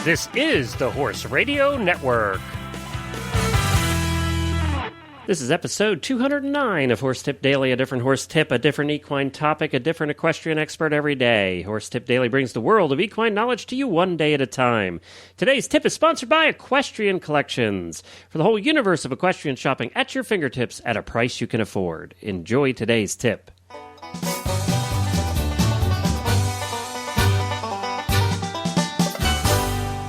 This is the Horse Radio Network. This is episode 209 of Horse Tip Daily, a different horse tip, a different equine topic, a different equestrian expert every day. Horse Tip Daily brings the world of equine knowledge to you one day at a time. Today's tip is sponsored by Equestrian Collections, for the whole universe of equestrian shopping at your fingertips at a price you can afford. Enjoy today's tip.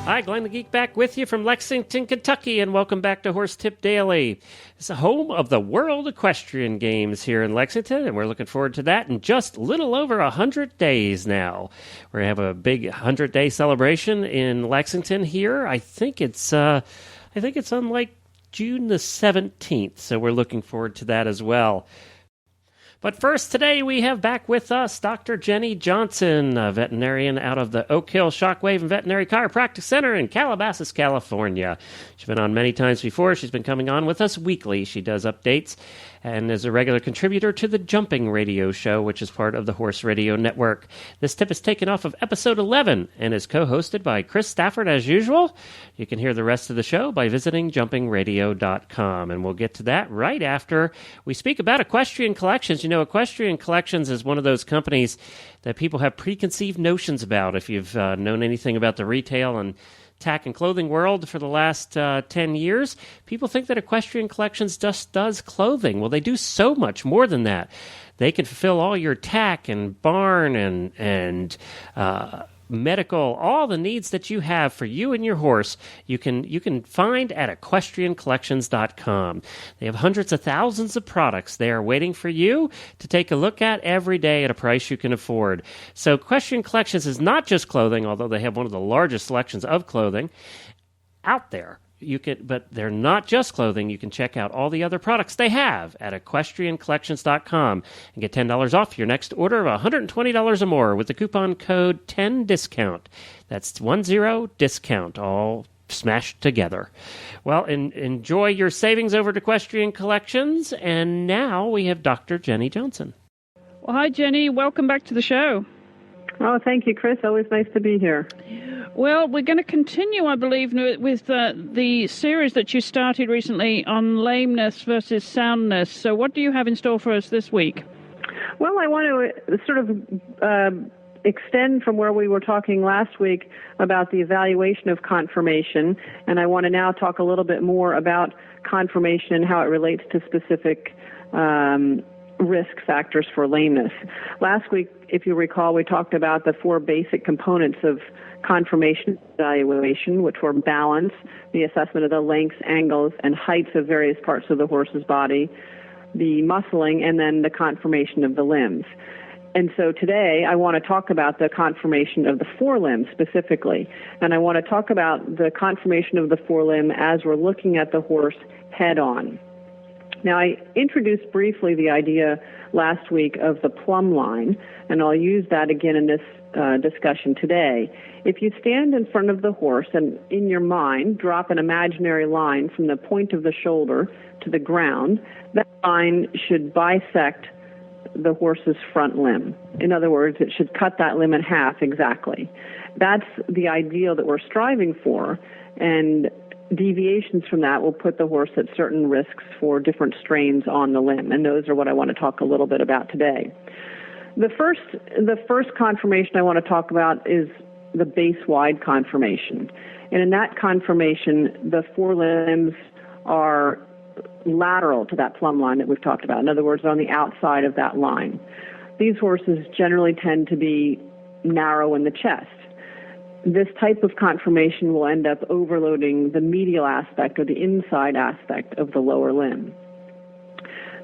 Hi, Glenn the Geek back with you from Lexington, Kentucky, and welcome back to Horse Tip Daily. It's the home of the World Equestrian Games here in Lexington, and we're looking forward to that in just a little over 100 days now. We're going to have a big 100-day celebration in Lexington here. I think it's on like June the 17th, so we're looking forward to that as well. But first, today we have back with us Dr. Jenny Johnson, a veterinarian out of the Oak Hill Shockwave and Veterinary Chiropractic Center in Calabasas, California. She's been on many times before. She's been coming on with us weekly. She does updates and is a regular contributor to the Jumping Radio Show, which is part of the Horse Radio Network. This tip is taken off of episode 11 and is co-hosted by Chris Stafford as usual. You can hear the rest of the show by visiting jumpingradio.com, and we'll get to that right after we speak about Equestrian Collections. You know, Equestrian Collections is one of those companies that people have preconceived notions about. If you've known anything about the retail and tack and clothing world for the last 10 years, people think that Equestrian Collections just does clothing. Well, they do so much more than that. They can fulfill all your tack and barn and medical, all the needs that you have for you and your horse, you can find at equestriancollections.com. They have hundreds of thousands of products there waiting for you to take a look at every day at a price you can afford. So Equestrian Collections is not just clothing, although they have one of the largest selections of clothing out there. But they're not just clothing. You can check out all the other products they have at equestriancollections.com and get $10 off your next order of $120 or more with the coupon code 10DISCOUNT. That's 10 discount, all smashed together. Well, enjoy your savings over at Equestrian Collections. And now we have Dr. Jenny Johnson. Well, hi, Jenny. Welcome back to the show. Oh, thank you, Chris. Always nice to be here. Well, we're going to continue, I believe, with the series that you started recently on lameness versus soundness. So what do you have in store for us this week? Well, I want to sort of extend from where we were talking last week about the evaluation of conformation, and I want to now talk a little bit more about conformation and how it relates to specific risk factors for lameness. Last week, if you recall, we talked about the four basic components of conformation evaluation, which were balance, the assessment of the lengths, angles, and heights of various parts of the horse's body, the muscling, and then the conformation of the limbs. And so today I want to talk about the conformation of the forelimb specifically, and I want to talk about the conformation of the forelimb as we're looking at the horse head-on. Now, I introduced briefly the idea last week of the plumb line, and I'll use that again in this discussion today. If you stand in front of the horse and in your mind drop an imaginary line from the point of the shoulder to the ground, that line should bisect the horse's front limb. In other words, it should cut that limb in half exactly. That's the ideal that we're striving for, and deviations from that will put the horse at certain risks for different strains on the limb, and those are what I want to talk a little bit about today. The first conformation I want to talk about is the base-wide conformation. And in that conformation, the forelimbs are lateral to that plumb line that we've talked about. In other words, on the outside of that line. These horses generally tend to be narrow in the chest. This type of conformation will end up overloading the medial aspect or the inside aspect of the lower limb.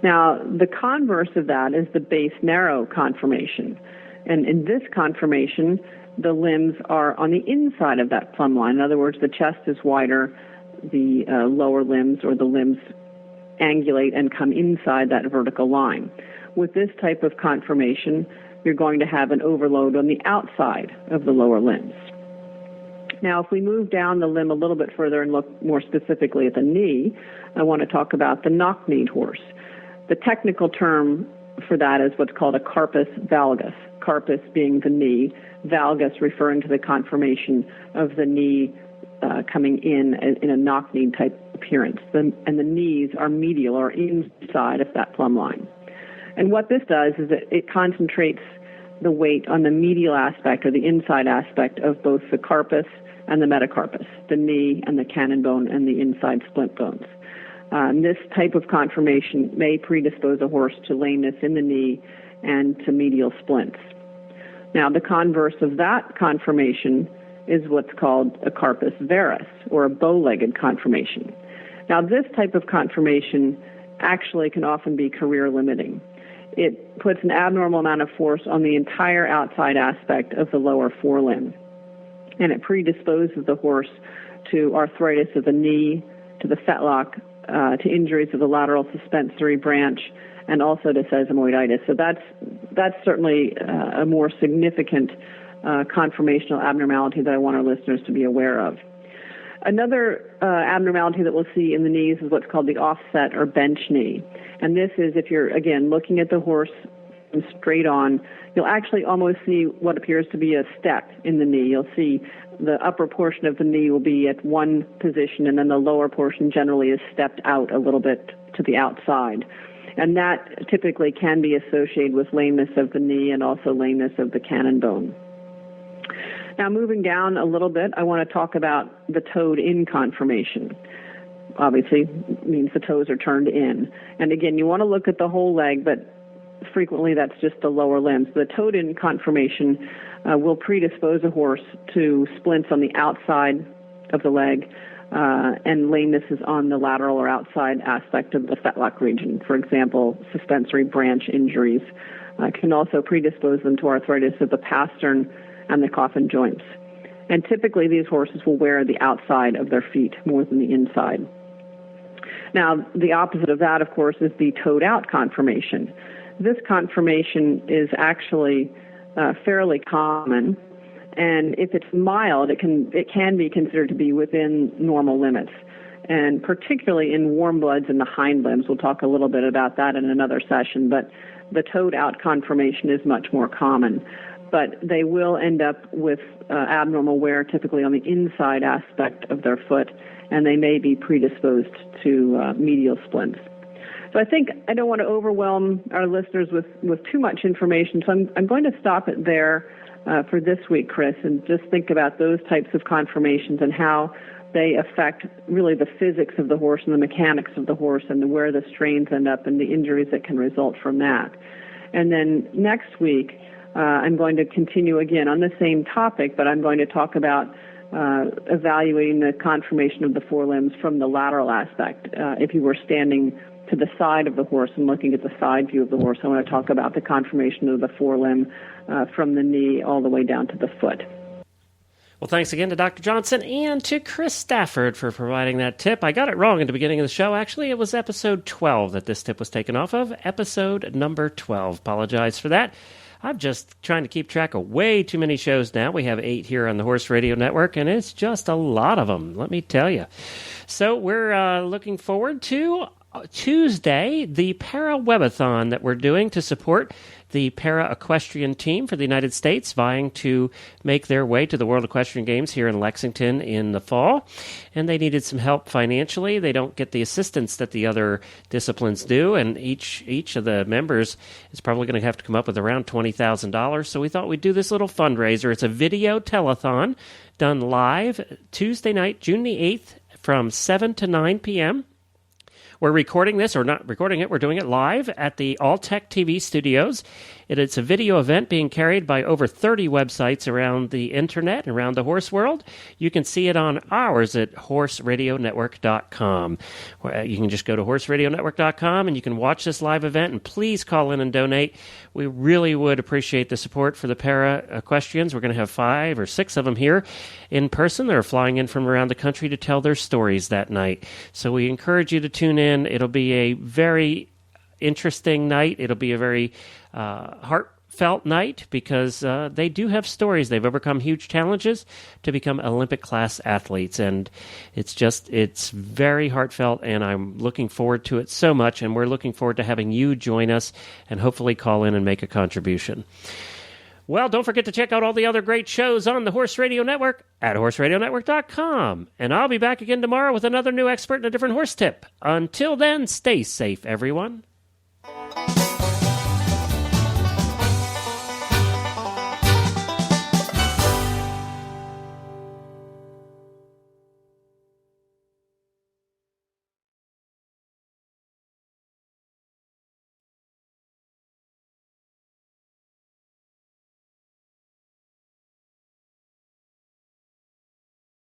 Now, the converse of that is the base narrow conformation. And in this conformation, the limbs are on the inside of that plumb line. In other words, the chest is wider, the lower limbs or the limbs angulate and come inside that vertical line. With this type of conformation, you're going to have an overload on the outside of the lower limbs. Now, if we move down the limb a little bit further and look more specifically at the knee, I want to talk about the knock-kneed horse. The technical term for that is what's called a carpus valgus. Carpus being the knee, valgus referring to the conformation of the knee coming in a knock-knee type appearance. And the knees are medial or inside of that plumb line. And what this does is it concentrates the weight on the medial aspect or the inside aspect of both the carpus and the metacarpus, the knee and the cannon bone and the inside splint bones. This type of conformation may predispose a horse to lameness in the knee and to medial splints. Now, the converse of that conformation is what's called a carpus varus, or a bow-legged conformation. Now, this type of conformation actually can often be career-limiting. It puts an abnormal amount of force on the entire outside aspect of the lower forelimb, and it predisposes the horse to arthritis of the knee, to the fetlock, to injuries of the lateral suspensory branch, and also to sesamoiditis. So that's certainly a more significant conformational abnormality that I want our listeners to be aware of. Another abnormality that we'll see in the knees is what's called the offset or bench knee. And this is if you're, again, looking at the horse straight on, you'll actually almost see what appears to be a step in the knee. You'll see the upper portion of the knee will be at one position, and then the lower portion generally is stepped out a little bit to the outside. And that typically can be associated with lameness of the knee and also lameness of the cannon bone. Now, moving down a little bit, I want to talk about the toed-in conformation. Obviously, means the toes are turned in. And again, you want to look at the whole leg, but frequently that's just the lower limbs. The toed-in conformation will predispose a horse to splints on the outside of the leg, and lameness is on the lateral or outside aspect of the fetlock region. For example, suspensory branch injuries can also predispose them to arthritis of the pastern and the coffin joints. And typically these horses will wear the outside of their feet more than the inside. Now, the opposite of that, of course, is the toed-out conformation. This conformation is actually fairly common, and if it's mild, it can be considered to be within normal limits. And particularly in warm bloods in the hind limbs, we'll talk a little bit about that in another session, but the toed-out conformation is much more common. But they will end up with abnormal wear typically on the inside aspect of their foot, and they may be predisposed to medial splints. So I think I don't want to overwhelm our listeners with too much information, so I'm going to stop it there for this week, Chris, and just think about those types of conformations and how they affect really the physics of the horse and the mechanics of the horse and where the strains end up and the injuries that can result from that. And then next week, I'm going to continue again on the same topic, but I'm going to talk about evaluating the conformation of the forelimbs from the lateral aspect. If you were standing to the side of the horse and looking at the side view of the horse, I want to talk about the conformation of the forelimb from the knee all the way down to the foot. Well, thanks again to Dr. Johnson and to Chris Stafford for providing that tip. I got it wrong at the beginning of the show. Actually, it was episode 12 that this tip was taken off of. Episode number 12. Apologize for that. I'm just trying to keep track of way too many shows now. We have 8 here on the Horse Radio Network, and it's just a lot of them, let me tell you. So we're looking forward to Tuesday, the Para-Webathon that we're doing to support the para-equestrian team for the United States vying to make their way to the World Equestrian Games here in Lexington in the fall. And they needed some help financially. They don't get the assistance that the other disciplines do, and each of the members is probably going to have to come up with around $20,000. So we thought we'd do this little fundraiser. It's a video telethon done live Tuesday night, June the 8th from 7 to 9 p.m. We're recording this, or not recording it, we're doing it live at the Alltech TV studios. It's a video event being carried by over 30 websites around the internet, around the horse world. You can see it on ours at horseradionetwork.com. You can just go to horseradionetwork.com and you can watch this live event, and please call in and donate. We really would appreciate the support for the para-equestrians. We're going to have 5 or 6 of them here in person. They're flying in from around the country to tell their stories that night. So we encourage you to tune in. It'll be a very interesting night. It'll be a very heartfelt heartfelt night because they do have stories. They've overcome huge challenges to become Olympic-class athletes, and it's very heartfelt, and I'm looking forward to it so much, and we're looking forward to having you join us and hopefully call in and make a contribution. Well, don't forget to check out all the other great shows on the Horse Radio Network at horseradionetwork.com. And I'll be back again tomorrow with another new expert and a different horse tip. Until then, stay safe, everyone.